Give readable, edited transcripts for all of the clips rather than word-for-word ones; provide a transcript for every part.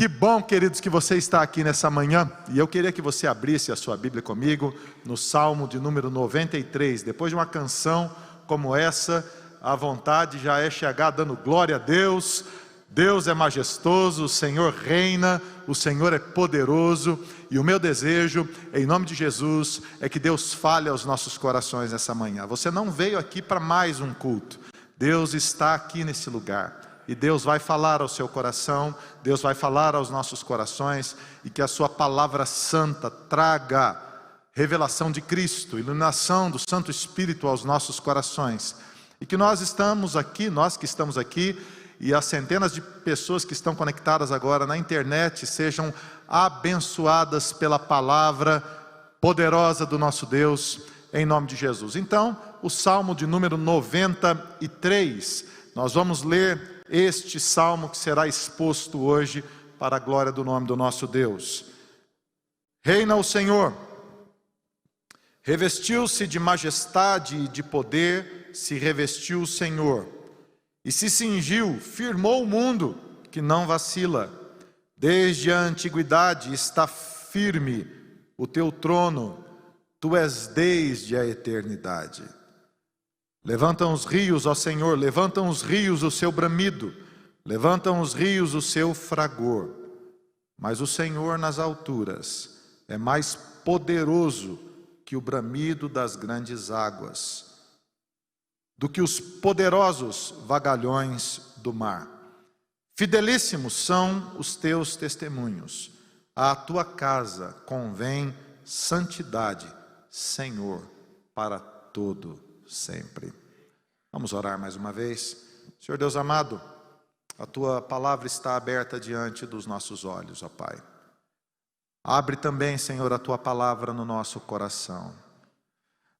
Que bom, queridos, que você está aqui nessa manhã. E eu queria que você abrisse a sua Bíblia comigo no Salmo de número 93. Depois de uma canção como essa, a vontade já é chegar dando glória a Deus. Deus é majestoso, o Senhor reina, o Senhor é poderoso. E o meu desejo, em nome de Jesus, é que Deus fale aos nossos corações nessa manhã. Você não veio aqui para mais um culto. Deus está aqui nesse lugar. E Deus vai falar ao seu coração, Deus vai falar aos nossos corações, e que a sua palavra santa traga revelação de Cristo, iluminação do Santo Espírito aos nossos corações. E que nós que estamos aqui, e as centenas de pessoas que estão conectadas agora na internet, sejam abençoadas pela palavra poderosa do nosso Deus, em nome de Jesus. Então, o Salmo de número 93, nós vamos ler este salmo que será exposto hoje para a glória do nome do nosso Deus. Reina o Senhor, revestiu-se de majestade e de poder, se revestiu o Senhor, e se cingiu, firmou o mundo que não vacila. Desde a antiguidade está firme o teu trono, tu és desde a eternidade. Levantam os rios, ó Senhor, levantam os rios o seu bramido, levantam os rios o seu fragor. Mas o Senhor nas alturas é mais poderoso que o bramido das grandes águas, do que os poderosos vagalhões do mar. Fidelíssimos são os teus testemunhos, à tua casa convém santidade, Senhor, para todo sempre. Vamos orar mais uma vez. Senhor Deus amado, a tua palavra está aberta diante dos nossos olhos, ó Pai. Abre também, Senhor, a tua palavra no nosso coração.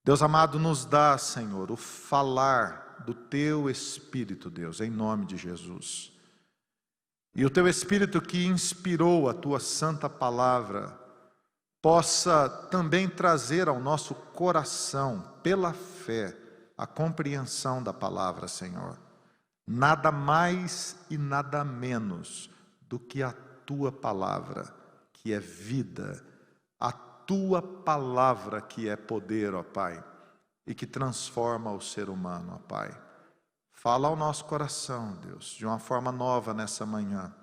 Deus amado, nos dá, Senhor, o falar do teu Espírito, Deus, em nome de Jesus. E o teu Espírito que inspirou a tua santa palavra possa também trazer ao nosso coração, pela fé, a compreensão da palavra, Senhor. Nada mais e nada menos do que a tua palavra, que é vida, a tua palavra que é poder, ó Pai, e que transforma o ser humano, ó Pai. Fala ao nosso coração, Deus, de uma forma nova nessa manhã,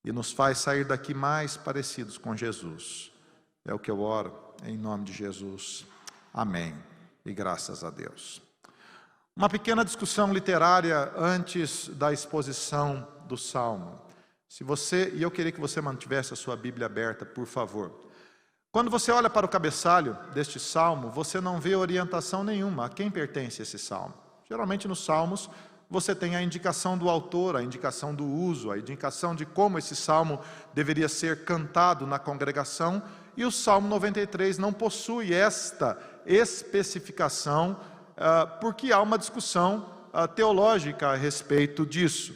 e nos faz sair daqui mais parecidos com Jesus. É o que eu oro, em nome de Jesus. Amém. E graças a Deus. Uma pequena discussão literária antes da exposição do Salmo. E eu queria que você mantivesse a sua Bíblia aberta, por favor. Quando você olha para o cabeçalho deste Salmo, você não vê orientação nenhuma a quem pertence esse Salmo. Geralmente nos Salmos você tem a indicação do autor, a indicação do uso, a indicação de como esse Salmo deveria ser cantado na congregação, e o Salmo 93 não possui esta especificação, porque há uma discussão teológica a respeito disso.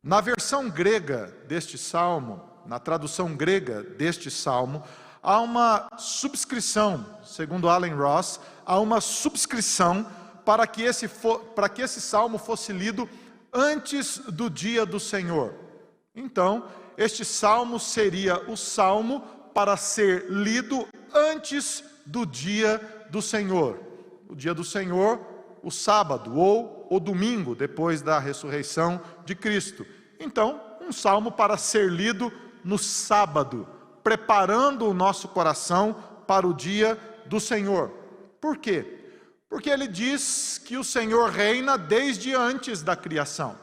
Na versão grega deste Salmo, na tradução grega deste Salmo, há uma subscrição, segundo Allen Ross, há uma subscrição para que esse Salmo fosse lido antes do dia do Senhor. Então, este Salmo seria o Salmo para ser lido antes do dia do Senhor. O dia do Senhor, o sábado ou o domingo, depois da ressurreição de Cristo. Então, um salmo para ser lido no sábado, preparando o nosso coração para o dia do Senhor. Por quê? Porque ele diz que o Senhor reina desde antes da criação.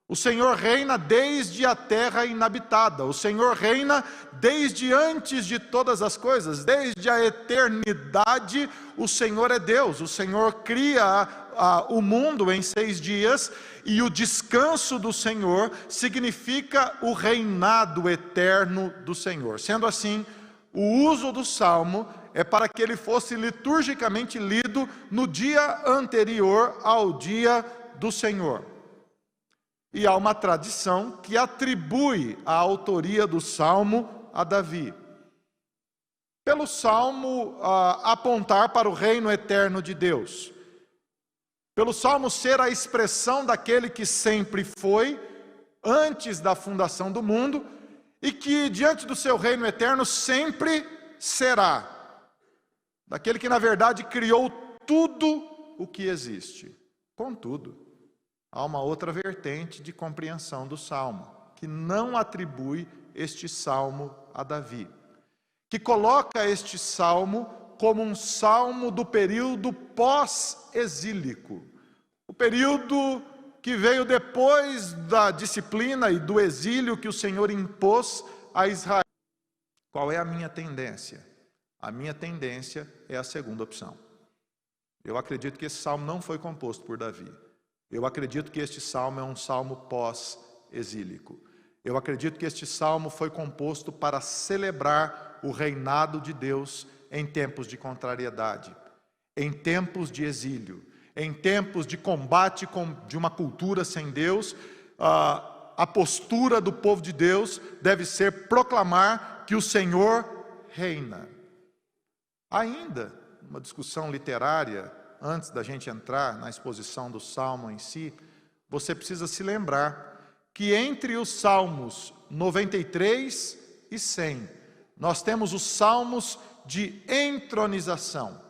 O Senhor reina desde a terra inabitada. O Senhor reina desde antes de todas as coisas. Desde a eternidade, o Senhor é Deus. O Senhor cria o mundo em 6 dias. E o descanso do Senhor significa o reinado eterno do Senhor. Sendo assim, o uso do Salmo é para que ele fosse liturgicamente lido no dia anterior ao dia do Senhor. E há uma tradição que atribui a autoria do Salmo a Davi. Pelo Salmo apontar para o reino eterno de Deus. Pelo Salmo ser a expressão daquele que sempre foi, antes da fundação do mundo, e que diante do seu reino eterno sempre será, daquele que na verdade criou tudo o que existe. Contudo, há uma outra vertente de compreensão do Salmo, que não atribui este Salmo a Davi, que coloca este Salmo como um Salmo do período pós-exílico, o período que veio depois da disciplina e do exílio que o Senhor impôs a Israel. Qual é a minha tendência? A minha tendência é a segunda opção. Eu acredito que esse salmo não foi composto por Davi. Eu acredito que este salmo é um salmo pós-exílico. Eu acredito que este salmo foi composto para celebrar o reinado de Deus em tempos de contrariedade, em tempos de exílio, em tempos de combate de uma cultura sem Deus. A postura do povo de Deus deve ser proclamar que o Senhor reina. Ainda uma discussão literária, antes da gente entrar na exposição do Salmo em si, você precisa se lembrar que entre os Salmos 93 e 100, nós temos os Salmos de entronização.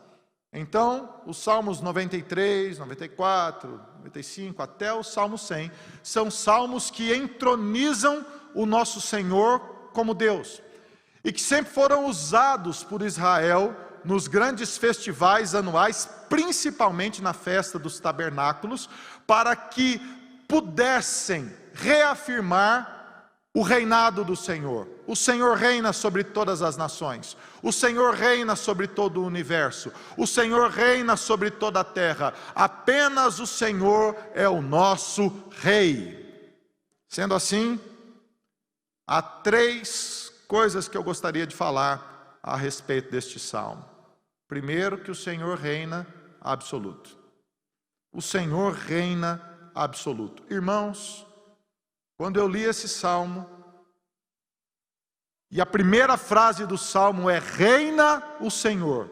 Então, os Salmos 93, 94, 95, até o Salmo 100, são salmos que entronizam o nosso Senhor como Deus, e que sempre foram usados por Israel nos grandes festivais anuais, principalmente na festa dos tabernáculos, para que pudessem reafirmar o reinado do Senhor. O Senhor reina sobre todas as nações, o Senhor reina sobre todo o universo, o Senhor reina sobre toda a terra, apenas o Senhor é o nosso Rei. Sendo assim, há 3 coisas que eu gostaria de falar a respeito deste salmo. Primeiro, que o Senhor reina absoluto. O Senhor reina absoluto. Irmãos, quando eu li esse salmo, e a primeira frase do salmo é: reina o Senhor,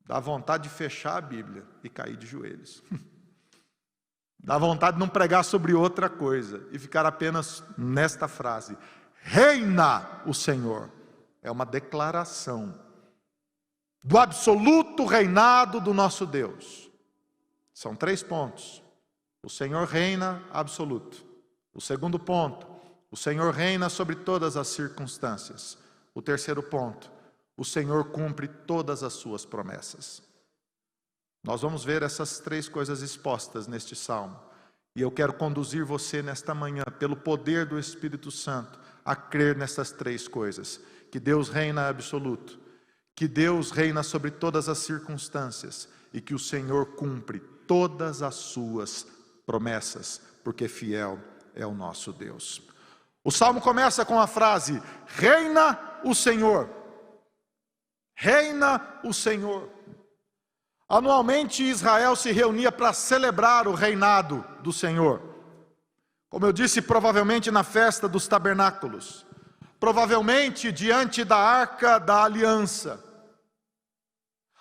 dá vontade de fechar a Bíblia e cair de joelhos. Dá vontade de não pregar sobre outra coisa e ficar apenas nesta frase: reina o Senhor. É uma declaração do absoluto reinado do nosso Deus. São 3 pontos. O Senhor reina absoluto. O segundo ponto: o Senhor reina sobre todas as circunstâncias. O terceiro ponto: o Senhor cumpre todas as suas promessas. Nós vamos ver essas 3 coisas expostas neste salmo. E eu quero conduzir você nesta manhã, pelo poder do Espírito Santo, a crer nessas 3 coisas: que Deus reina absoluto, que Deus reina sobre todas as circunstâncias e que o Senhor cumpre todas as suas promessas, porque fiel é o nosso Deus. O salmo começa com a frase: reina o Senhor. Reina o Senhor. Anualmente Israel se reunia para celebrar o reinado do Senhor. Como eu disse, provavelmente na festa dos tabernáculos, provavelmente diante da arca da aliança.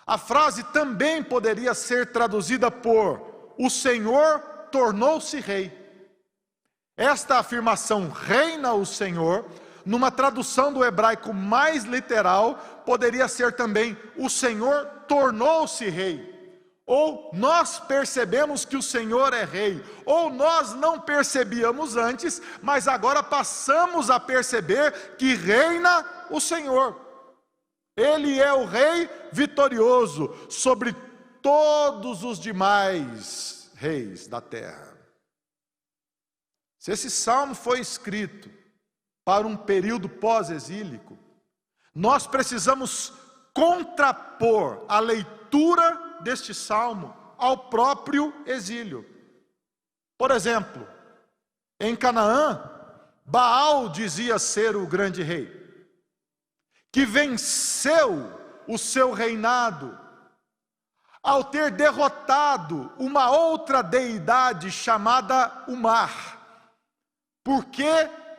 A frase também poderia ser traduzida por: o Senhor tornou-se rei. Esta afirmação, reina o Senhor, numa tradução do hebraico mais literal, poderia ser também: o Senhor tornou-se rei. Ou nós percebemos que o Senhor é rei, ou nós não percebíamos antes, mas agora passamos a perceber que reina o Senhor. Ele é o rei vitorioso sobre todos os demais reis da terra. Se esse salmo foi escrito para um período pós-exílico, nós precisamos contrapor a leitura deste salmo ao próprio exílio. Por exemplo, em Canaã, Baal dizia ser o grande rei, que venceu o seu reinado ao ter derrotado uma outra deidade chamada o mar. Porque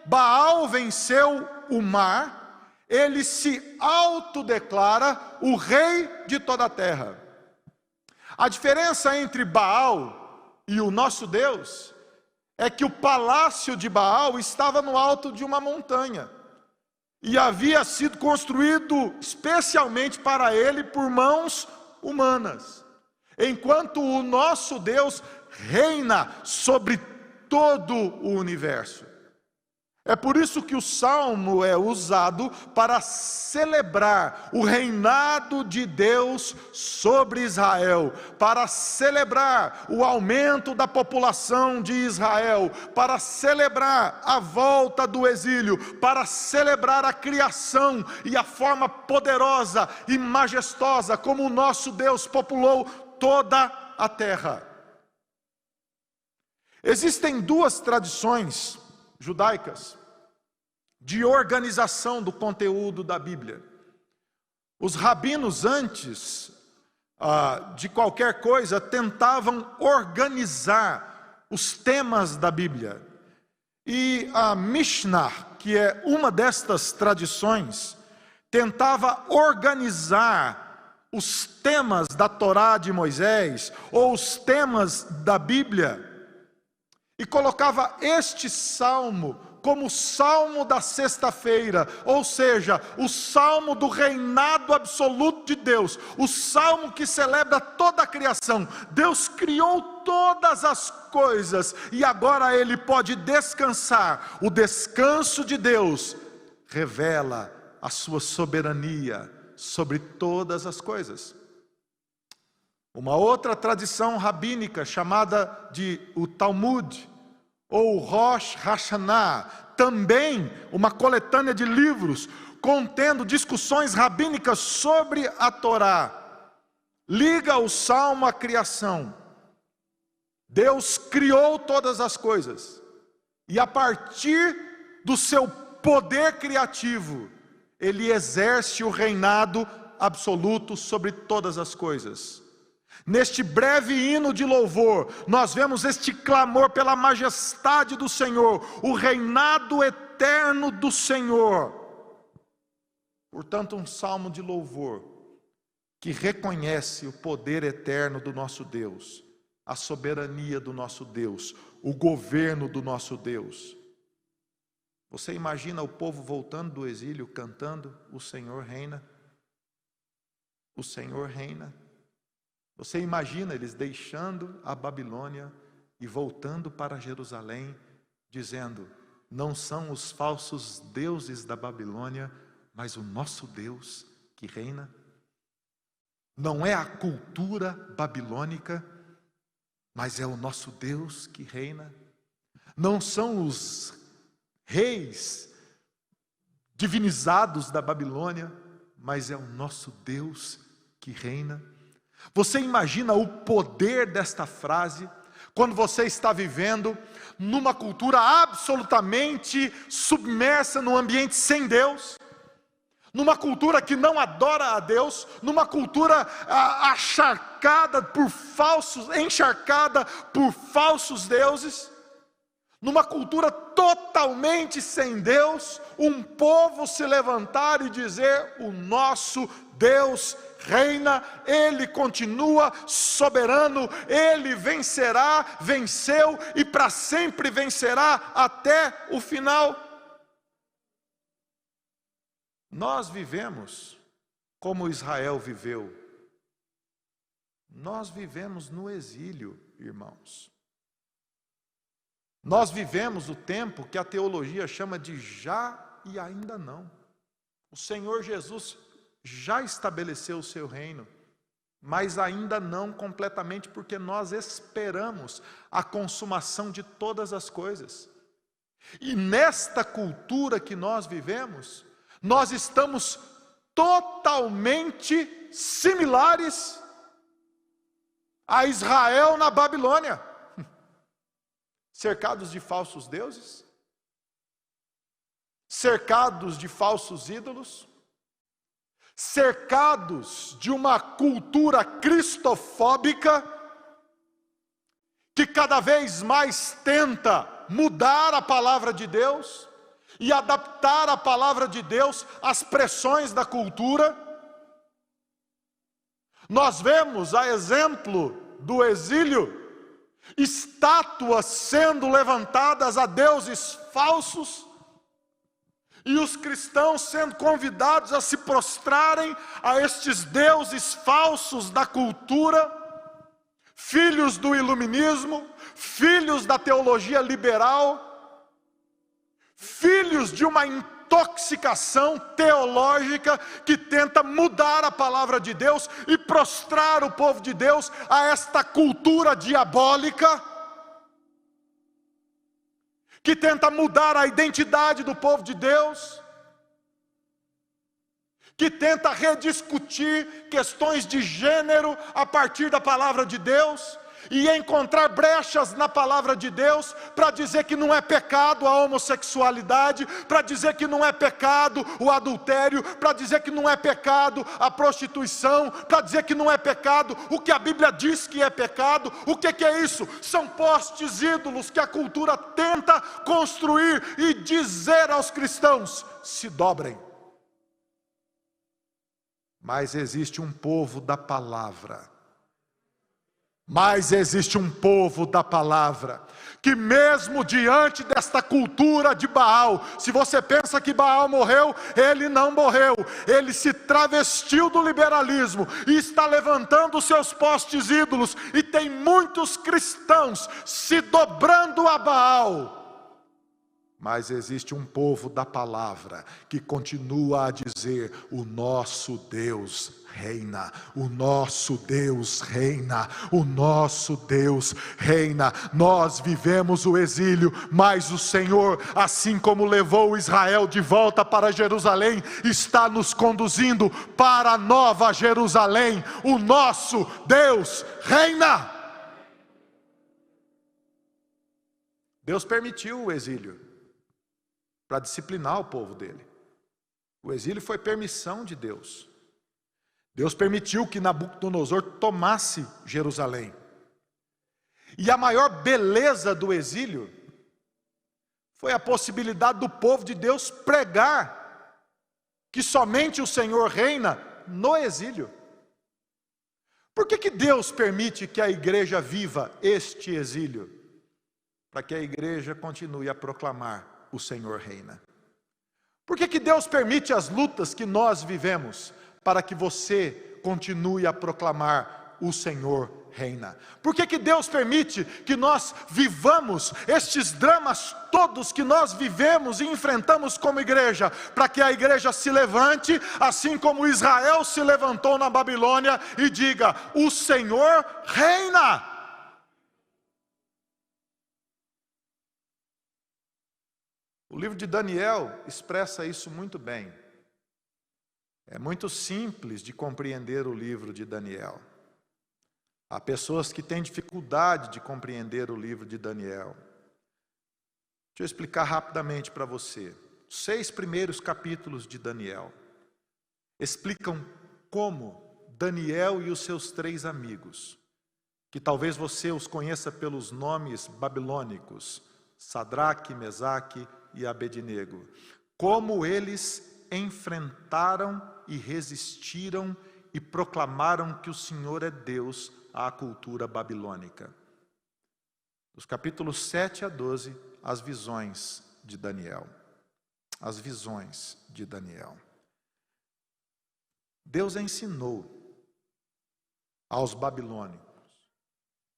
Baal venceu o mar, ele se autodeclara o rei de toda a terra. A diferença entre Baal e o nosso Deus é que o palácio de Baal estava no alto de uma montanha e havia sido construído especialmente para ele por mãos humanas, enquanto o nosso Deus reina sobre todo o universo. É por isso que o salmo é usado para celebrar o reinado de Deus sobre Israel, para celebrar o aumento da população de Israel, para celebrar a volta do exílio, para celebrar a criação e a forma poderosa e majestosa como o nosso Deus populou toda a terra. Existem duas tradições judaicas de organização do conteúdo da Bíblia. Os rabinos, antes de qualquer coisa, tentavam organizar os temas da Bíblia. E a Mishnah, que é uma destas tradições, tentava organizar os temas da Torá de Moisés, ou os temas da Bíblia, e colocava este salmo como o salmo da sexta-feira, ou seja, o salmo do reinado absoluto de Deus, o salmo que celebra toda a criação. Deus criou todas as coisas e agora ele pode descansar. O descanso de Deus revela a sua soberania sobre todas as coisas. Uma outra tradição rabínica chamada de o Talmud, ou Rosh Hashanah, também uma coletânea de livros contendo discussões rabínicas sobre a Torá, liga o salmo à criação. Deus criou todas as coisas e a partir do seu poder criativo, ele exerce o reinado absoluto sobre todas as coisas. Neste breve hino de louvor, nós vemos este clamor pela majestade do Senhor, o reinado eterno do Senhor. Portanto, um salmo de louvor que reconhece o poder eterno do nosso Deus, a soberania do nosso Deus, o governo do nosso Deus. Você imagina o povo voltando do exílio cantando: o Senhor reina, o Senhor reina. Você imagina eles deixando a Babilônia e voltando para Jerusalém, dizendo: não são os falsos deuses da Babilônia, mas o nosso Deus que reina? Não é a cultura babilônica, mas é o nosso Deus que reina? Não são os reis divinizados da Babilônia, mas é o nosso Deus que reina? Você imagina o poder desta frase quando você está vivendo numa cultura absolutamente submersa num ambiente sem Deus, numa cultura que não adora a Deus, numa cultura encharcada por falsos deuses, numa cultura totalmente sem Deus, um povo se levantar e dizer: o nosso Deus reina, Ele continua soberano, Ele vencerá, venceu e para sempre vencerá até o final. Nós vivemos como Israel viveu. Nós vivemos no exílio, irmãos. Nós vivemos o tempo que a teologia chama de já e ainda não. O Senhor Jesus já estabeleceu o seu reino, mas ainda não completamente, porque nós esperamos a consumação de todas as coisas. E nesta cultura que nós vivemos, nós estamos totalmente similares a Israel na Babilônia, cercados de falsos deuses, cercados de falsos ídolos, cercados de uma cultura cristofóbica que cada vez mais tenta mudar a palavra de Deus e adaptar a palavra de Deus às pressões da cultura. Nós vemos, a exemplo do exílio, estátuas sendo levantadas a deuses falsos, e os cristãos sendo convidados a se prostrarem a estes deuses falsos da cultura, filhos do iluminismo, filhos da teologia liberal, filhos de uma intoxicação teológica que tenta mudar a palavra de Deus e prostrar o povo de Deus a esta cultura diabólica, que tenta mudar a identidade do povo de Deus, que tenta rediscutir questões de gênero a partir da palavra de Deus, e encontrar brechas na palavra de Deus, para dizer que não é pecado a homossexualidade, para dizer que não é pecado o adultério, para dizer que não é pecado a prostituição, para dizer que não é pecado o que a Bíblia diz que é pecado. O que é isso? São postes ídolos que a cultura tenta construir e dizer aos cristãos: se dobrem. Mas existe um povo da palavra, que mesmo diante desta cultura de Baal, se você pensa que Baal morreu, ele não morreu, ele se travestiu do liberalismo, e está levantando os seus postes ídolos, e tem muitos cristãos se dobrando a Baal. Mas existe um povo da palavra que continua a dizer: o nosso Deus reina, o nosso Deus reina, o nosso Deus reina. Nós vivemos o exílio, mas o Senhor, assim como levou Israel de volta para Jerusalém, está nos conduzindo para a nova Jerusalém. O nosso Deus reina. Deus permitiu o exílio para disciplinar o povo dele. O exílio foi permissão de Deus. Deus permitiu que Nabucodonosor tomasse Jerusalém. E a maior beleza do exílio foi a possibilidade do povo de Deus pregar que somente o Senhor reina no exílio. Por que Deus permite que a igreja viva este exílio? Para que a igreja continue a proclamar: o Senhor reina. Por que Deus permite as lutas que nós vivemos? Para que você continue a proclamar: o Senhor reina. Por que Deus permite que nós vivamos estes dramas todos que nós vivemos e enfrentamos como igreja? Para que a igreja se levante, assim como Israel se levantou na Babilônia, e diga: o Senhor reina. O livro de Daniel expressa isso muito bem. É muito simples de compreender o livro de Daniel. Há pessoas que têm dificuldade de compreender o livro de Daniel. Deixa eu explicar rapidamente para você. Os 6 primeiros capítulos de Daniel explicam como Daniel e os seus 3 amigos, que talvez você os conheça pelos nomes babilônicos, Sadraque, Mesaque e Abednego, como eles enfrentaram e resistiram e proclamaram que o Senhor é Deus à cultura babilônica. Dos capítulos 7 a 12, as visões de Daniel. As visões de Daniel. Deus ensinou aos babilônicos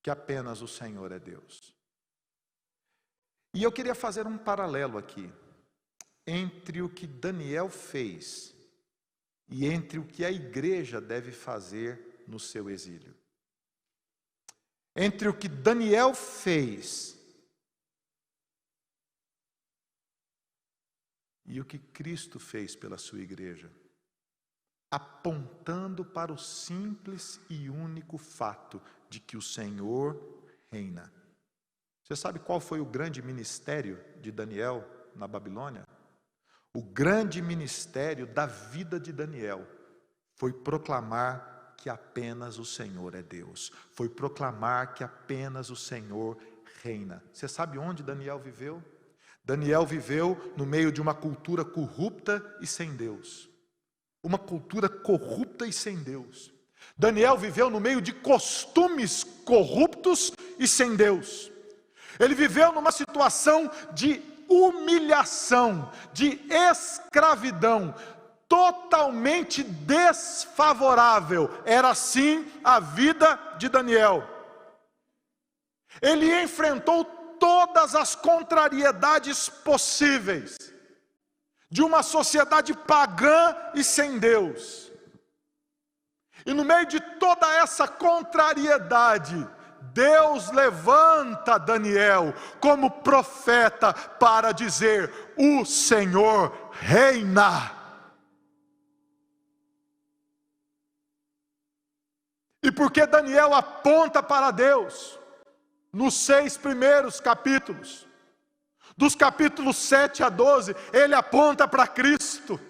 que apenas o Senhor é Deus. E eu queria fazer um paralelo aqui entre o que Daniel fez e entre o que a igreja deve fazer no seu exílio. Entre o que Daniel fez e o que Cristo fez pela sua igreja, apontando para o simples e único fato de que o Senhor reina. Você sabe qual foi o grande ministério de Daniel na Babilônia? O grande ministério da vida de Daniel foi proclamar que apenas o Senhor é Deus. Foi proclamar que apenas o Senhor reina. Você sabe onde Daniel viveu? Daniel viveu no meio de uma cultura corrupta e sem Deus. Uma cultura corrupta e sem Deus. Daniel viveu no meio de costumes corruptos e sem Deus. Ele viveu numa situação de humilhação, de escravidão, totalmente desfavorável. Era assim a vida de Daniel. Ele enfrentou todas as contrariedades possíveis de uma sociedade pagã e sem Deus. E no meio de toda essa contrariedade, Deus levanta Daniel como profeta para dizer: o Senhor reina. E porque Daniel aponta para Deus, nos 6 primeiros capítulos, dos capítulos 7 a 12, ele aponta para Cristo.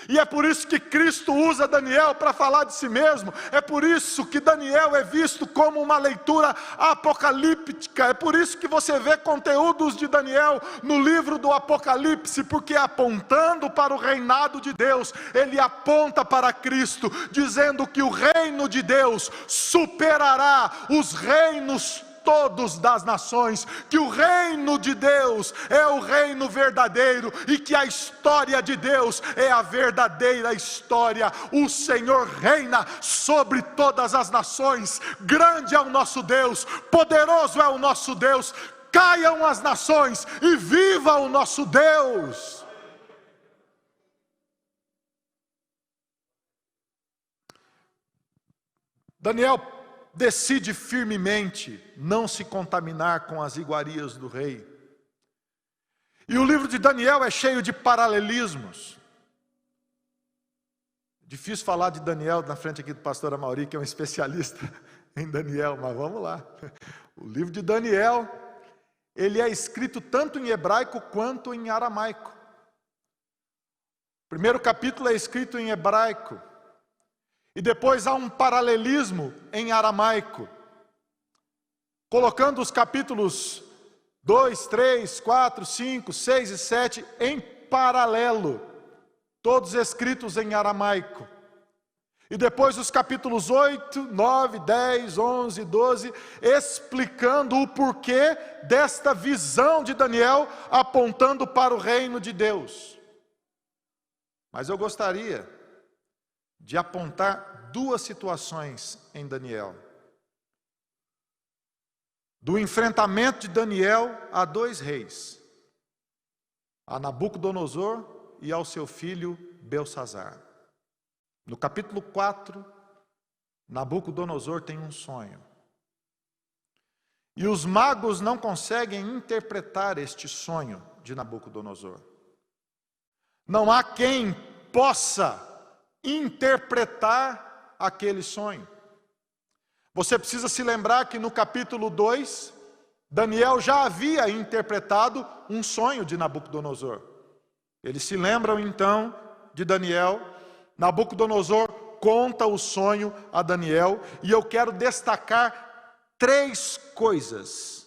E é por isso que Cristo usa Daniel para falar de si mesmo. É por isso que Daniel é visto como uma leitura apocalíptica. É por isso que você vê conteúdos de Daniel no livro do Apocalipse, porque apontando para o reinado de Deus, ele aponta para Cristo, dizendo que o reino de Deus superará os reinos todos das nações, que o reino de Deus é o reino verdadeiro e que a história de Deus é a verdadeira história. O Senhor reina sobre todas as nações. Grande é o nosso Deus, poderoso é o nosso Deus. Caiam as nações e viva o nosso Deus. Daniel decide firmemente não se contaminar com as iguarias do rei. E o livro de Daniel é cheio de paralelismos. Difícil falar de Daniel na frente aqui do pastor Amauri, que é um especialista em Daniel, mas vamos lá. O livro de Daniel, ele é escrito tanto em hebraico quanto em aramaico. O primeiro capítulo é escrito em hebraico. E depois há um paralelismo em aramaico, colocando os capítulos 2, 3, 4, 5, 6 e 7 em paralelo, todos escritos em aramaico. E depois os capítulos 8, 9, 10, 11 e 12, explicando o porquê desta visão de Daniel, apontando para o reino de Deus. Mas eu gostaria de apontar 2 situações em Daniel. Do enfrentamento de Daniel a 2 reis, a Nabucodonosor e ao seu filho Belsazar. No capítulo 4, Nabucodonosor tem um sonho. E os magos não conseguem interpretar este sonho de Nabucodonosor. Não há quem possa interpretar aquele sonho. Você precisa se lembrar que no capítulo 2, Daniel já havia interpretado um sonho de Nabucodonosor. Eles se lembram então de Daniel. Nabucodonosor conta o sonho a Daniel, e eu quero destacar 3 coisas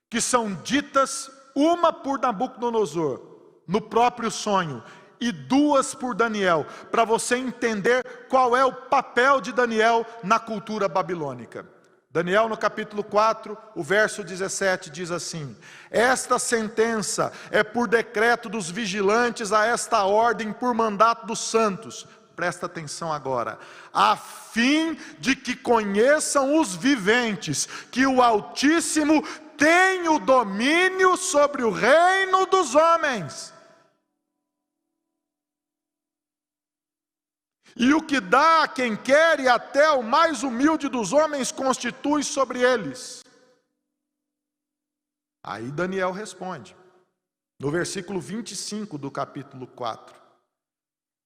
que são ditas, uma por Nabucodonosor no próprio sonho e 2 por Daniel, para você entender qual é o papel de Daniel na cultura babilônica. Daniel, no capítulo 4, o verso 17 diz assim: esta sentença é por decreto dos vigilantes a esta ordem por mandato dos santos. Presta atenção agora. A fim de que conheçam os viventes que o Altíssimo tem o domínio sobre o reino dos homens. E o que dá a quem quer, e até o mais humilde dos homens constitui sobre eles. Aí Daniel responde, no versículo 25 do capítulo 4.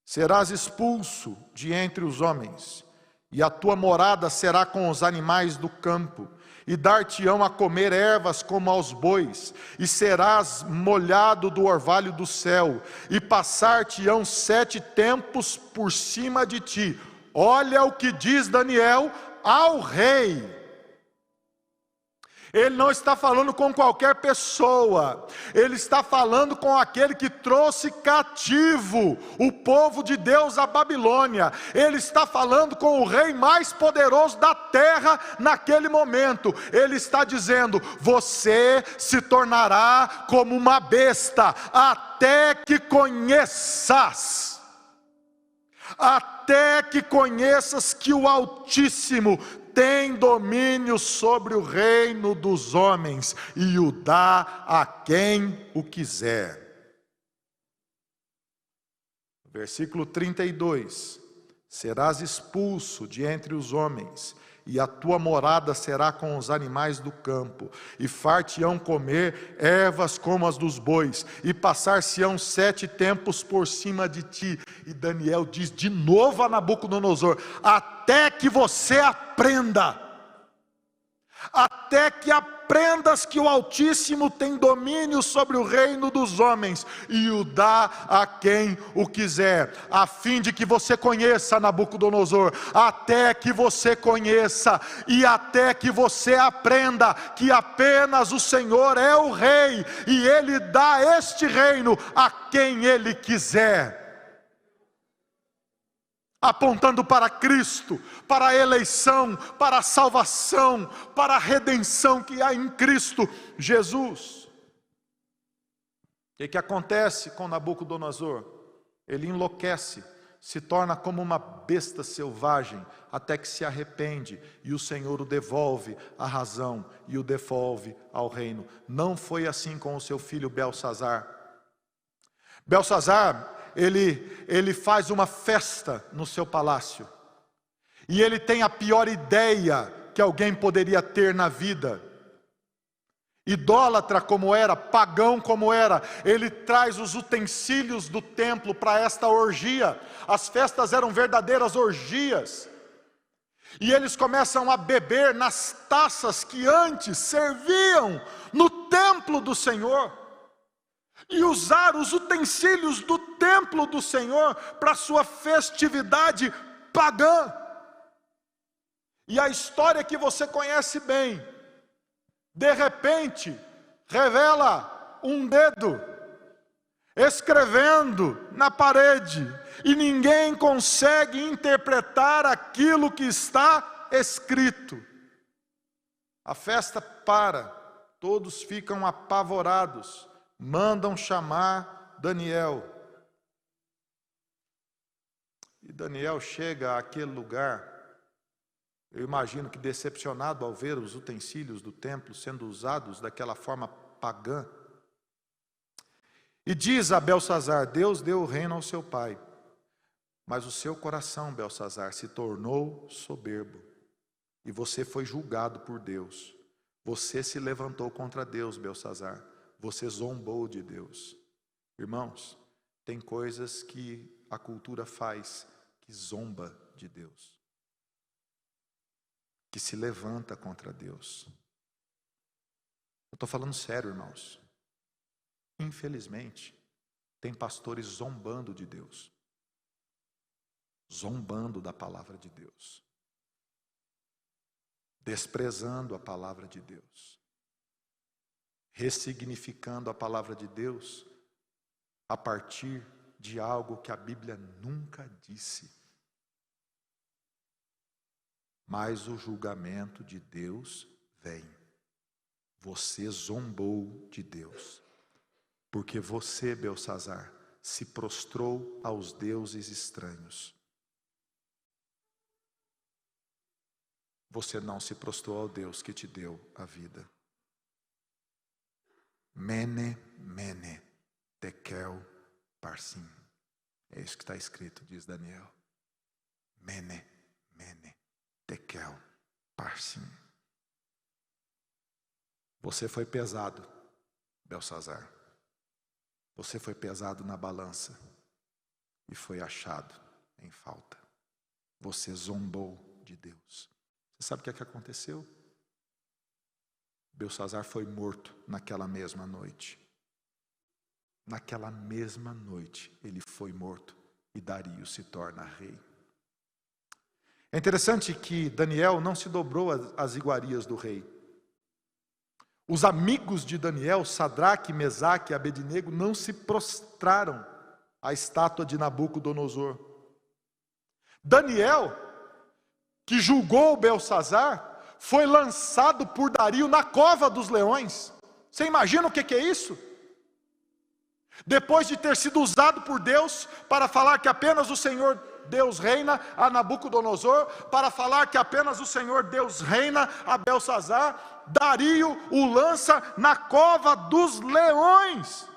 Serás expulso de entre os homens, e a tua morada será com os animais do campo, e dar-te-ão a comer ervas como aos bois, e serás molhado do orvalho do céu, e passar-te-ão 7 tempos por cima de ti. Olha o que diz Daniel ao rei. Ele não está falando com qualquer pessoa, ele está falando com aquele que trouxe cativo o povo de Deus à Babilônia. Ele está falando com o rei mais poderoso da terra naquele momento. Ele está dizendo: você se tornará como uma besta, até que conheças que o Altíssimo tem domínio sobre o reino dos homens e o dá a quem o quiser. Versículo 32: serás expulso de entre os homens, e a tua morada será com os animais do campo, e far-te-ão comer ervas como as dos bois, e passar-se-ão 7 tempos por cima de ti. E Daniel diz de novo a Nabucodonosor: até que você aprenda, até que aprendas que o Altíssimo tem domínio sobre o reino dos homens e o dá a quem o quiser, a fim de que você conheça, Nabucodonosor, até que você conheça e até que você aprenda que apenas o Senhor é o rei e ele dá este reino a quem ele quiser, apontando para Cristo, para a eleição, para a salvação, para a redenção que há em Cristo Jesus. O que acontece com Nabucodonosor? Ele enlouquece, se torna como uma besta selvagem, até que se arrepende, e o Senhor o devolve à razão, e o devolve ao reino. Não foi assim com o seu filho Belsazar. Belsazar, ele faz uma festa no seu palácio, e ele tem a pior ideia que alguém poderia ter na vida. Idólatra como era, pagão como era, ele traz os utensílios do templo para esta orgia. As festas eram verdadeiras orgias, e eles começam a beber nas taças que antes serviam no templo do Senhor, e usar os utensílios do templo do Senhor para sua festividade pagã. E a história que você conhece bem, de repente, revela um dedo escrevendo na parede, e ninguém consegue interpretar aquilo que está escrito. A festa para, todos ficam apavorados, mandam chamar Daniel. E Daniel chega àquele lugar, eu imagino que decepcionado ao ver os utensílios do templo sendo usados daquela forma pagã. E diz a Belsazar: Deus deu o reino ao seu pai, mas o seu coração, Belsazar, se tornou soberbo, e você foi julgado por Deus. Você se levantou contra Deus, Belsazar. Você zombou de Deus. Irmãos, tem coisas que a cultura faz que zomba de Deus, que se levanta contra Deus. Eu estou falando sério, irmãos. Infelizmente, tem pastores zombando de Deus, zombando da palavra de Deus, desprezando a palavra de Deus, ressignificando a palavra de Deus a partir de algo que a Bíblia nunca disse. Mas o julgamento de Deus vem. Você zombou de Deus, porque você, Belsazar, se prostrou aos deuses estranhos. Você não se prostrou ao Deus que te deu a vida. Mene, mene, tekel, parsim. É isso que está escrito, diz Daniel. Mene, mene, tekel, parsim. Você foi pesado, Belsazar. Você foi pesado na balança e foi achado em falta. Você zombou de Deus. Você sabe o que aconteceu? Belsazar foi morto naquela mesma noite. Naquela mesma noite ele foi morto e Dario se torna rei. É interessante que Daniel não se dobrou às iguarias do rei. Os amigos de Daniel, Sadraque, Mesaque e Abednego, não se prostraram à estátua de Nabucodonosor. Daniel, que julgou Beltsazar, foi lançado por Dario na cova dos leões. Você imagina o que é isso? Depois de ter sido usado por Deus para falar que apenas o Senhor Deus reina a Nabucodonosor, para falar que apenas o Senhor Deus reina a Beltsazar, Dario o lança na cova dos leões.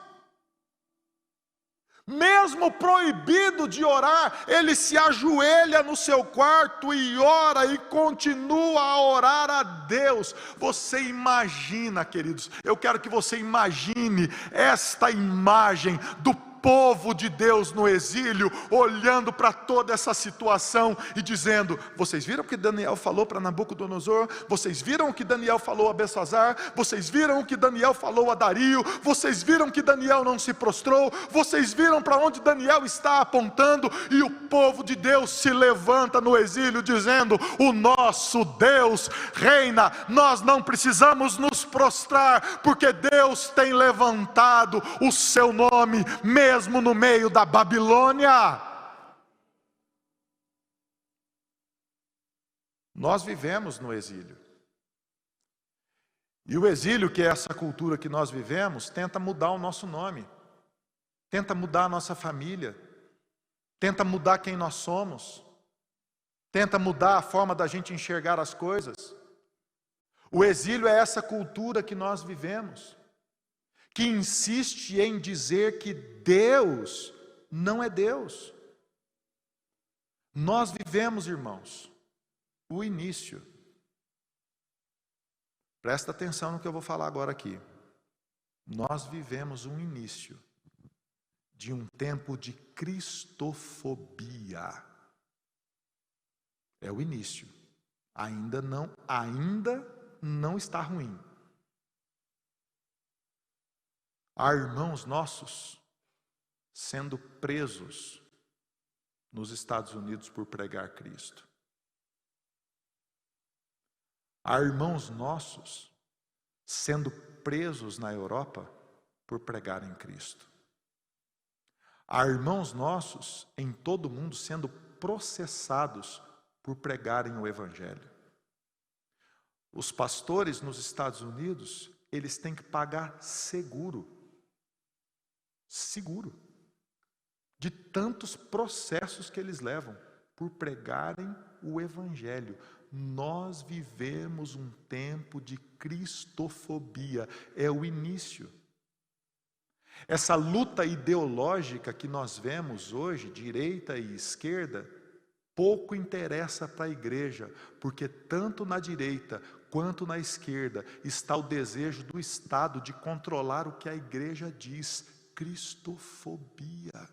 Mesmo proibido de orar, ele se ajoelha no seu quarto e ora e continua a orar a Deus. Você imagina, queridos, eu quero que você imagine esta imagem do povo de Deus no exílio, olhando para toda essa situação e dizendo: vocês viram o que Daniel falou para Nabucodonosor? Vocês viram o que Daniel falou a Beltsazar? Vocês viram o que Daniel falou a Dario? Vocês viram que Daniel não se prostrou? Vocês viram para onde Daniel está apontando? E o povo de Deus se levanta no exílio dizendo: o nosso Deus reina, nós não precisamos nos prostrar, porque Deus tem levantado o seu nome, mesmo no meio da Babilônia. Nós vivemos no exílio. E o exílio, que é essa cultura que nós vivemos, tenta mudar o nosso nome, tenta mudar a nossa família, tenta mudar quem nós somos, tenta mudar a forma da gente enxergar as coisas. O exílio é essa cultura que nós vivemos, que insiste em dizer que Deus não é Deus. Nós vivemos, irmãos, o início. Presta atenção no que eu vou falar agora aqui. Nós vivemos um início de um tempo de cristofobia. É o início. Ainda não está ruim. Há irmãos nossos sendo presos nos Estados Unidos por pregar Cristo. Há irmãos nossos sendo presos na Europa por pregarem Cristo. Há irmãos nossos em todo o mundo sendo processados por pregarem o Evangelho. Os pastores nos Estados Unidos, eles têm que pagar seguro, de tantos processos que eles levam por pregarem o Evangelho. Nós vivemos um tempo de cristofobia, é o início. Essa luta ideológica que nós vemos hoje, direita e esquerda, pouco interessa para a igreja, porque tanto na direita quanto na esquerda está o desejo do Estado de controlar o que a igreja diz. Cristofobia.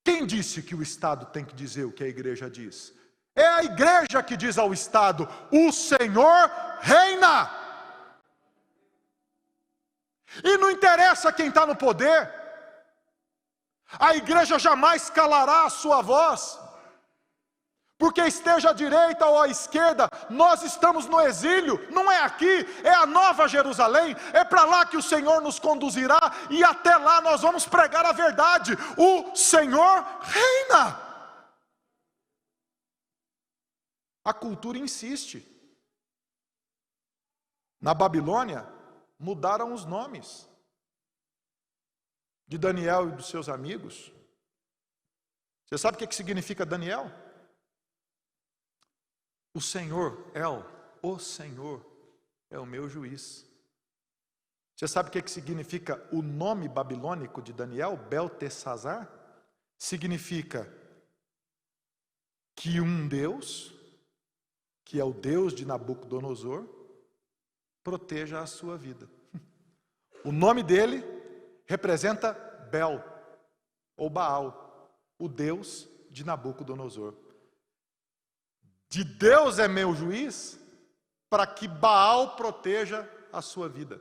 Quem disse que o Estado tem que dizer o que a igreja diz? É a igreja que diz ao Estado: o Senhor reina. E não interessa quem está no poder, a igreja jamais calará a sua voz, porque esteja à direita ou à esquerda, nós estamos no exílio, não é aqui, é a Nova Jerusalém, é para lá que o Senhor nos conduzirá, e até lá nós vamos pregar a verdade. O Senhor reina. A cultura insiste. Na Babilônia, mudaram os nomes de Daniel e dos seus amigos. Você sabe o que significa Daniel? O Senhor é o meu juiz. Você sabe o que significa o nome babilônico de Daniel? Beltesazar? Significa que um Deus, que é o Deus de Nabucodonosor, proteja a sua vida. O nome dele representa Bel, ou Baal, o Deus de Nabucodonosor. De Deus é meu juiz, para que Baal proteja a sua vida.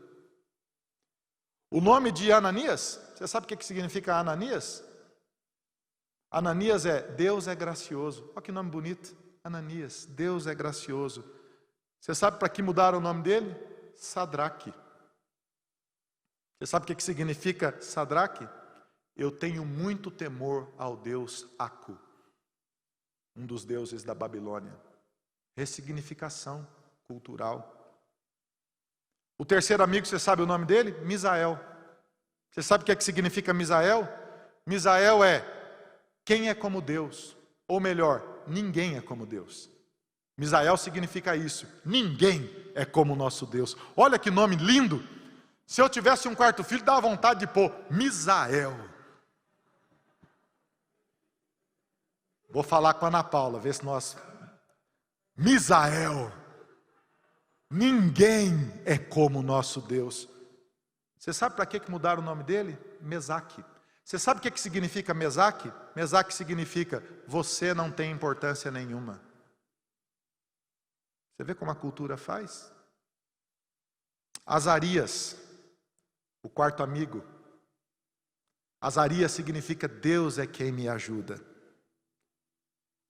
O nome de Ananias, você sabe o que significa Ananias? Ananias é Deus é gracioso. Olha que nome bonito, Ananias, Deus é gracioso. Você sabe para que mudaram o nome dele? Sadraque. Você sabe o que significa Sadraque? Eu tenho muito temor ao Deus Acu, um dos deuses da Babilônia. Ressignificação cultural. O terceiro amigo, você sabe o nome dele? Misael. Você sabe o que significa Misael? Misael é quem é como Deus, ou melhor, ninguém é como Deus. Misael significa isso, ninguém é como o nosso Deus. Olha que nome lindo! Se eu tivesse um quarto filho, dava vontade de pôr Misael. Vou falar com a Ana Paula, ver se nós... Misael. Ninguém é como o nosso Deus. Você sabe para que mudaram o nome dele? Mesaque. Você sabe o que significa Mesaque? Mesaque significa você não tem importância nenhuma. Você vê como a cultura faz? Azarias, o quarto amigo. Azarias significa Deus é quem me ajuda.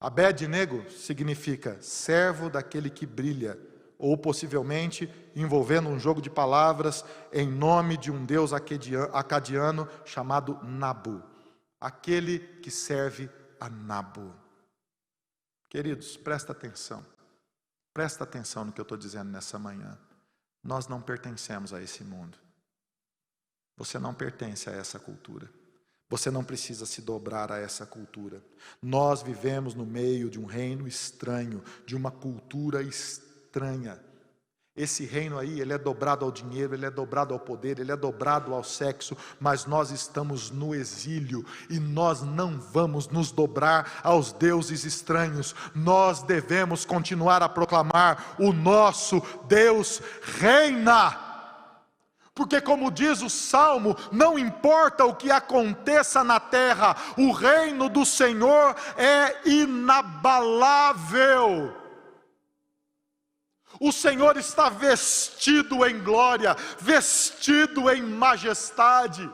Abed-nego significa servo daquele que brilha, ou possivelmente envolvendo um jogo de palavras em nome de um deus acadiano chamado Nabu, aquele que serve a Nabu. Queridos, presta atenção no que eu estou dizendo nessa manhã. Nós não pertencemos a esse mundo. Você não pertence a essa cultura. Você não precisa se dobrar a essa cultura. Nós vivemos no meio de um reino estranho, de uma cultura estranha. Esse reino aí, ele é dobrado ao dinheiro, ele é dobrado ao poder, ele é dobrado ao sexo, mas nós estamos no exílio e nós não vamos nos dobrar aos deuses estranhos. Nós devemos continuar a proclamar: o nosso Deus reina. Porque, como diz o Salmo, não importa o que aconteça na terra, o reino do Senhor é inabalável. O Senhor está vestido em glória, vestido em majestade.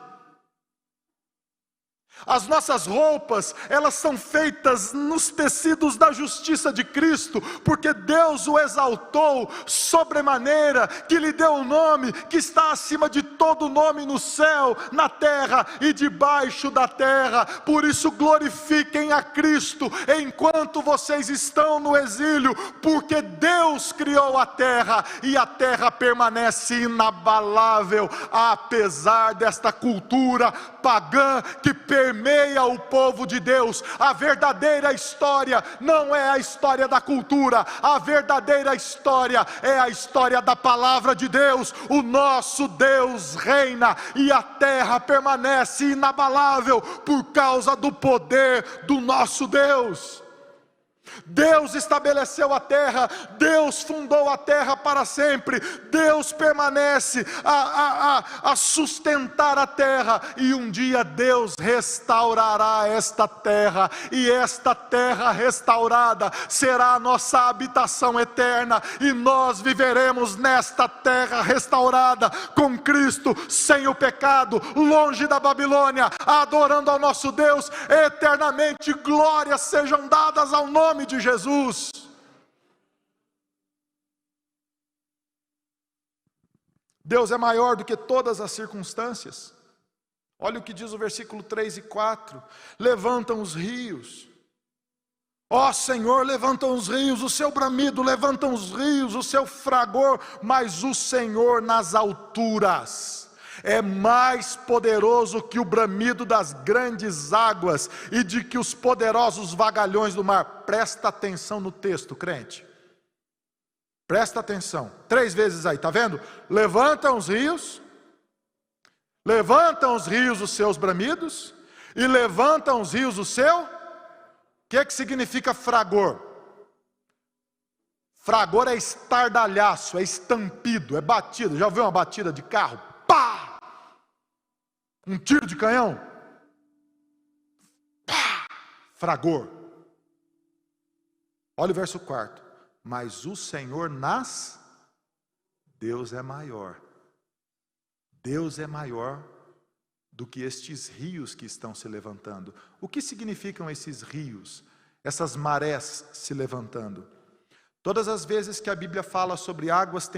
As nossas roupas, elas são feitas nos tecidos da justiça de Cristo, porque Deus o exaltou sobremaneira, que lhe deu um nome que está acima de todo nome no céu, na terra e debaixo da terra. Por isso glorifiquem a Cristo enquanto vocês estão no exílio, porque Deus criou a terra e a terra permanece inabalável, apesar desta cultura pagã que permeia o povo de Deus. A verdadeira história não é a história da cultura, a verdadeira história é a história da palavra de Deus. O nosso Deus reina e a terra permanece inabalável por causa do poder do nosso Deus. Deus estabeleceu a terra, Deus fundou a terra para sempre, Deus permanece a sustentar a terra, e um dia Deus restaurará esta terra, e esta terra restaurada será a nossa habitação eterna, e nós viveremos nesta terra restaurada, com Cristo, sem o pecado, longe da Babilônia, adorando ao nosso Deus eternamente. Glórias sejam dadas ao nome de Jesus. Deus é maior do que todas as circunstâncias. Olha o que diz o versículo 3 e 4: levantam os rios, ó Senhor, levantam os rios, o seu bramido, levantam os rios, o seu fragor, mas o Senhor nas alturas é mais poderoso que o bramido das grandes águas e de que os poderosos vagalhões do mar. Presta atenção no texto, crente. Presta atenção. 3 vezes aí, está vendo? Levantam os rios os seus bramidos, e levantam os rios o seu... O que significa fragor? Fragor é estardalhaço, é estampido, é batida. Já ouviu uma batida de carro? Pá! Um tiro de canhão? Pá! Fragor. Olha o verso 4. Mas o Senhor Deus é maior. Deus é maior do que estes rios que estão se levantando. O que significam esses rios? Essas marés se levantando? Todas as vezes que a Bíblia fala sobre águas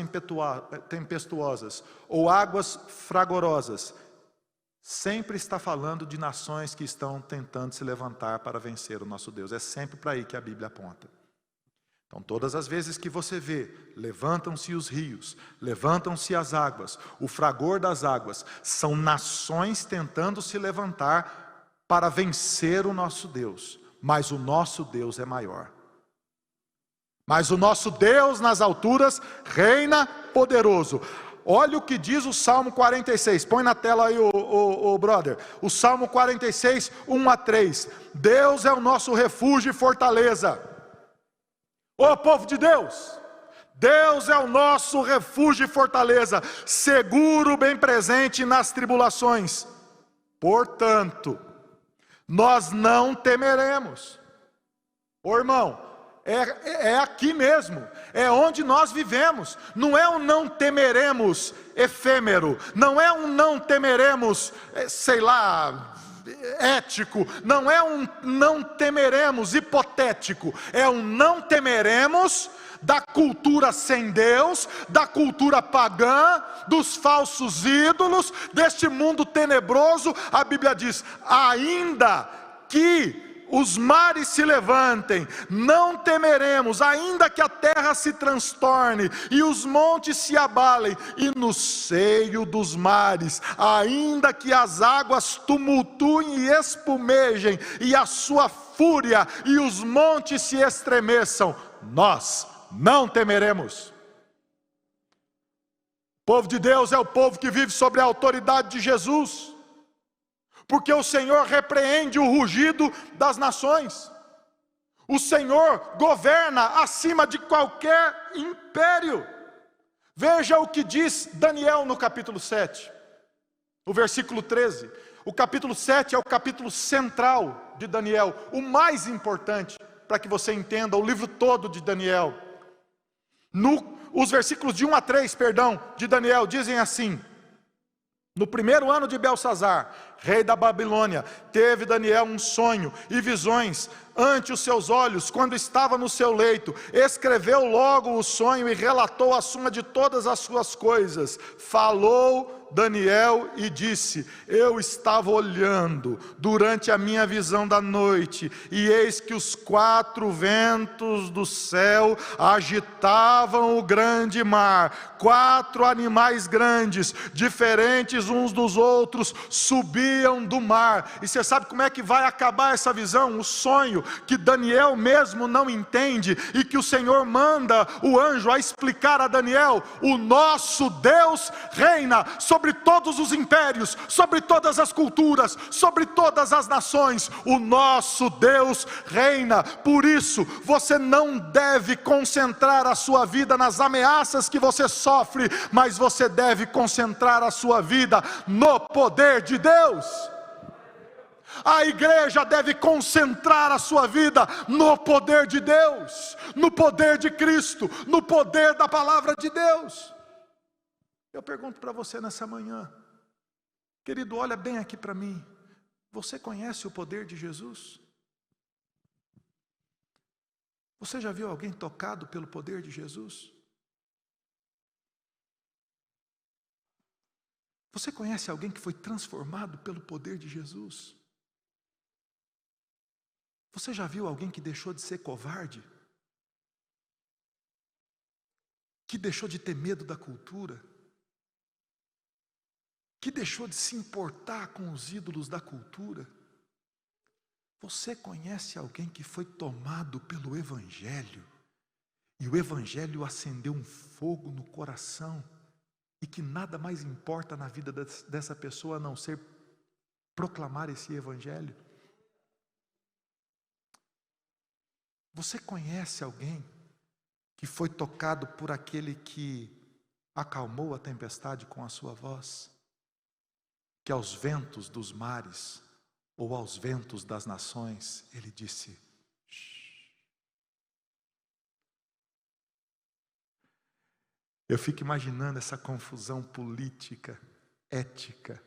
tempestuosas ou águas fragorosas, sempre está falando de nações que estão tentando se levantar para vencer o nosso Deus. É sempre para aí que a Bíblia aponta. Então, todas as vezes que você vê, levantam-se os rios, levantam-se as águas, o fragor das águas, são nações tentando se levantar para vencer o nosso Deus. Mas o nosso Deus é maior. Mas o nosso Deus nas alturas reina poderoso. Olha o que diz o Salmo 46. Põe na tela aí, o brother. O Salmo 46, 1 a 3. Deus é o nosso refúgio e fortaleza. Ô povo de Deus, Deus é o nosso refúgio e fortaleza, seguro, bem presente nas tribulações. Portanto, nós não temeremos. Ô irmão, é aqui mesmo, é onde nós vivemos. Não é um não temeremos efêmero, não é um não temeremos, sei lá, ético, não é um não temeremos hipotético, é um não temeremos da cultura sem Deus, da cultura pagã, dos falsos ídolos, deste mundo tenebroso. A Bíblia diz: ainda que os mares se levantem, não temeremos, ainda que a terra se transtorne e os montes se abalem, e no seio dos mares, ainda que as águas tumultuem e espumejem, e a sua fúria e os montes se estremeçam, nós não temeremos. O povo de Deus é o povo que vive sob a autoridade de Jesus, porque o Senhor repreende o rugido das nações. O Senhor governa acima de qualquer império. Veja o que diz Daniel no capítulo 7, o versículo 13. O capítulo 7 é o capítulo central de Daniel, o mais importante, para que você entenda o livro todo de Daniel. Os versículos de 1 a 3, de Daniel, dizem assim: no primeiro ano de Belsazar, rei da Babilônia, teve Daniel um sonho e visões ante os seus olhos, quando estava no seu leito. Escreveu logo o sonho e relatou a suma de todas as suas coisas. Falou Daniel e disse: eu estava olhando durante a minha visão da noite, e eis que os 4 ventos do céu agitavam o grande mar. 4 animais grandes, diferentes uns dos outros, subiam do mar. E você sabe como é que vai acabar essa visão? O sonho que Daniel mesmo não entende, e que o Senhor manda o anjo a explicar a Daniel: o nosso Deus reina sobre todos os impérios, sobre todas as culturas, sobre todas as nações. O nosso Deus reina. Por isso, você não deve concentrar a sua vida nas ameaças que você sofre, mas você deve concentrar a sua vida no poder de Deus. A igreja deve concentrar a sua vida no poder de Deus, no poder de Cristo, no poder da palavra de Deus. Eu pergunto para você nessa manhã, querido, olha bem aqui para mim. Você conhece o poder de Jesus? Você já viu alguém tocado pelo poder de Jesus? Você conhece alguém que foi transformado pelo poder de Jesus? Você já viu alguém que deixou de ser covarde? Que deixou de ter medo da cultura? Que deixou de se importar com os ídolos da cultura? Você conhece alguém que foi tomado pelo Evangelho, e o Evangelho acendeu um fogo no coração, e que nada mais importa na vida dessa pessoa a não ser proclamar esse Evangelho? Você conhece alguém que foi tocado por aquele que acalmou a tempestade com a sua voz? Que aos ventos dos mares, ou aos ventos das nações, ele disse: shh. Eu fico imaginando essa confusão política, ética,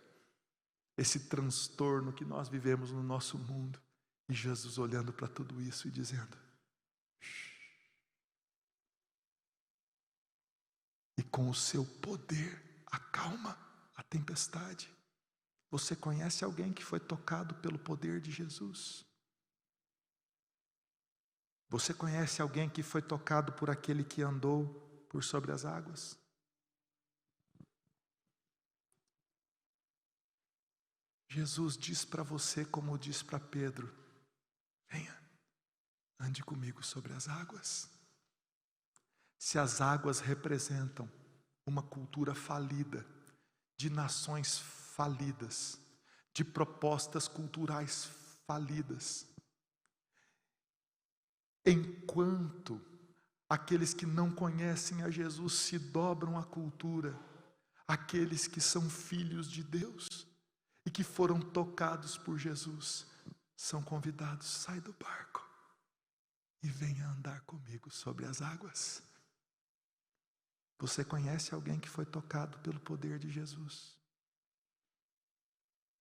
esse transtorno que nós vivemos no nosso mundo, e Jesus olhando para tudo isso e dizendo: com o seu poder acalma a tempestade. Você conhece alguém que foi tocado pelo poder de Jesus? Você conhece alguém que foi tocado por aquele que andou por sobre as águas? Jesus diz para você, como diz para Pedro: venha, ande comigo sobre as águas. Se as águas representam uma cultura falida, de nações falidas, de propostas culturais falidas, enquanto aqueles que não conhecem a Jesus se dobram à cultura, aqueles que são filhos de Deus e que foram tocados por Jesus, são convidados: sai do barco e venha andar comigo sobre as águas. Você conhece alguém que foi tocado pelo poder de Jesus?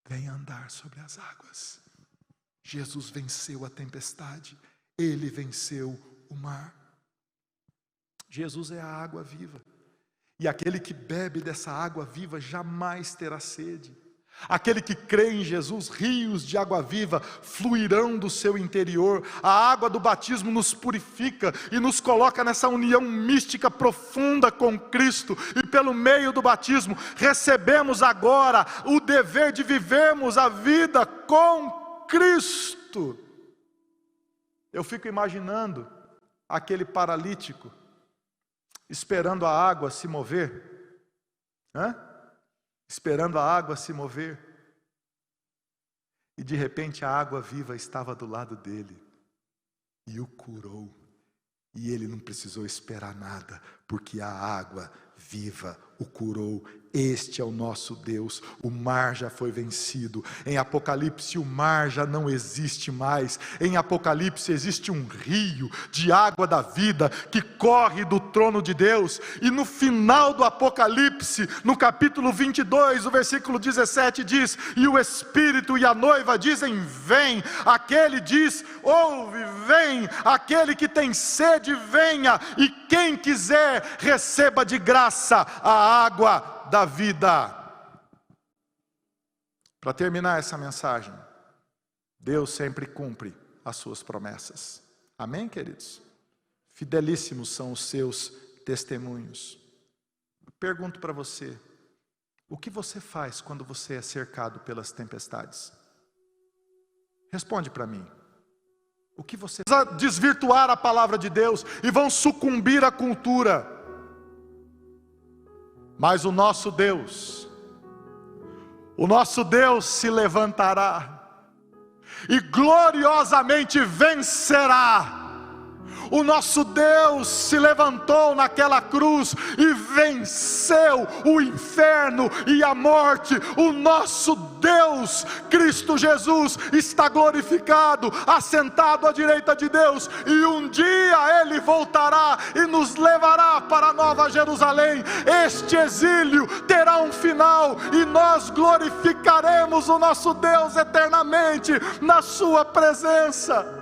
Venha andar sobre as águas. Jesus venceu a tempestade, Ele venceu o mar. Jesus é a água viva, e aquele que bebe dessa água viva jamais terá sede. Aquele que crê em Jesus, rios de água viva fluirão do seu interior. A água do batismo nos purifica e nos coloca nessa união mística profunda com Cristo. E pelo meio do batismo recebemos agora o dever de vivermos a vida com Cristo. Eu fico imaginando aquele paralítico esperando a água se mover. Esperando a água se mover, e de repente a água viva estava do lado dele, e o curou, e ele não precisou esperar nada, porque a água viva o curou. Este é o nosso Deus. O mar já foi vencido. Em Apocalipse o mar já não existe mais. Em Apocalipse existe um rio de água da vida que corre do trono de Deus. E no final do Apocalipse, no capítulo 22, o versículo 17 diz: e o Espírito e a noiva dizem: vem. Aquele diz: ouve, vem. Aquele que tem sede, venha. E quem quiser, receba de graça a água da vida. Para terminar essa mensagem, Deus sempre cumpre as suas promessas. Amém, queridos? Fidelíssimos são os seus testemunhos. Pergunto para você: o que você faz quando você é cercado pelas tempestades? Responde para mim. O que você precisa desvirtuar a palavra de Deus e vão sucumbir à cultura. Mas o nosso Deus se levantará e gloriosamente vencerá. O nosso Deus se levantou naquela cruz e venceu o inferno e a morte. O nosso Deus, Cristo Jesus, está glorificado, assentado à direita de Deus, e um dia Ele voltará e nos levará para a Nova Jerusalém. Este exílio terá um final e nós glorificaremos o nosso Deus eternamente na sua presença.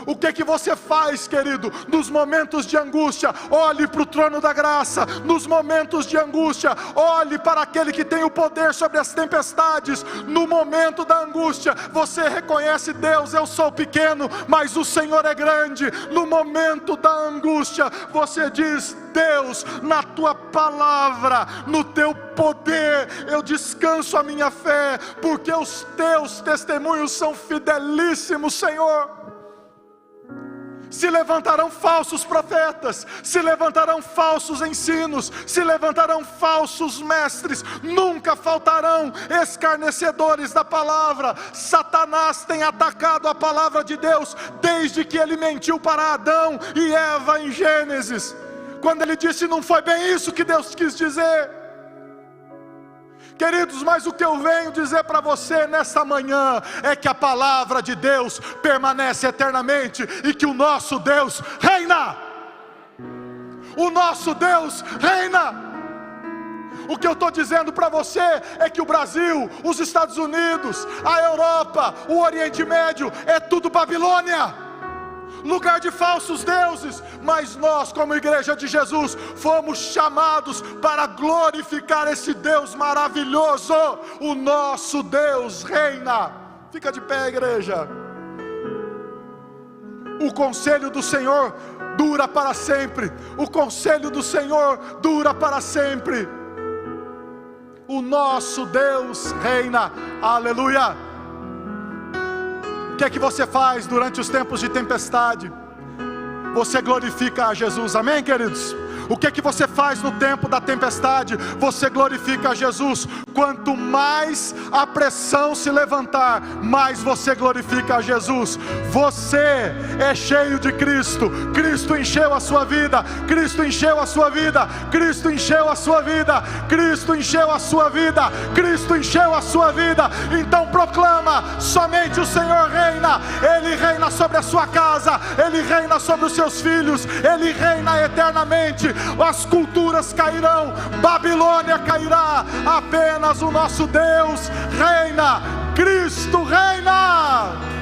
O que você faz, querido, nos momentos de angústia? Olhe para o trono da graça. Nos momentos de angústia, olhe para aquele que tem o poder sobre as tempestades. No momento da angústia, você reconhece: Deus, eu sou pequeno, mas o Senhor é grande. No momento da angústia, você diz: Deus, na tua palavra, no teu poder, eu descanso a minha fé, porque os teus testemunhos são fidelíssimos, Senhor. Se levantarão falsos profetas, se levantarão falsos ensinos, se levantarão falsos mestres, nunca faltarão escarnecedores da palavra. Satanás tem atacado a palavra de Deus desde que ele mentiu para Adão e Eva em Gênesis, quando ele disse: não foi bem isso que Deus quis dizer. Queridos, mas o que eu venho dizer para você nessa manhã é que a palavra de Deus permanece eternamente e que o nosso Deus reina. O nosso Deus reina. O que eu estou dizendo para você é que o Brasil, os Estados Unidos, a Europa, o Oriente Médio, é tudo Babilônia. lugar de falsos deuses, mas nós, como igreja de Jesus, fomos chamados para glorificar esse Deus maravilhoso. O nosso Deus reina. Fica de pé, igreja. O conselho do Senhor dura para sempre. O conselho do Senhor dura para sempre. O nosso Deus reina. Aleluia. O que é que você faz durante os tempos de tempestade? Você glorifica a Jesus, amém, queridos? O que é que você faz no tempo da tempestade? Você glorifica a Jesus. Quanto mais a pressão se levantar, mais você glorifica a Jesus. Você é cheio de Cristo. Cristo encheu a sua vida. Cristo encheu a sua vida. Cristo encheu a sua vida. Cristo encheu a sua vida. Cristo encheu a sua vida. Então proclama: somente o Senhor reina. Ele reina sobre a sua casa. Ele reina sobre os seus filhos. Ele reina eternamente. As culturas cairão, Babilônia cairá, apenas o nosso Deus reina. Cristo reina.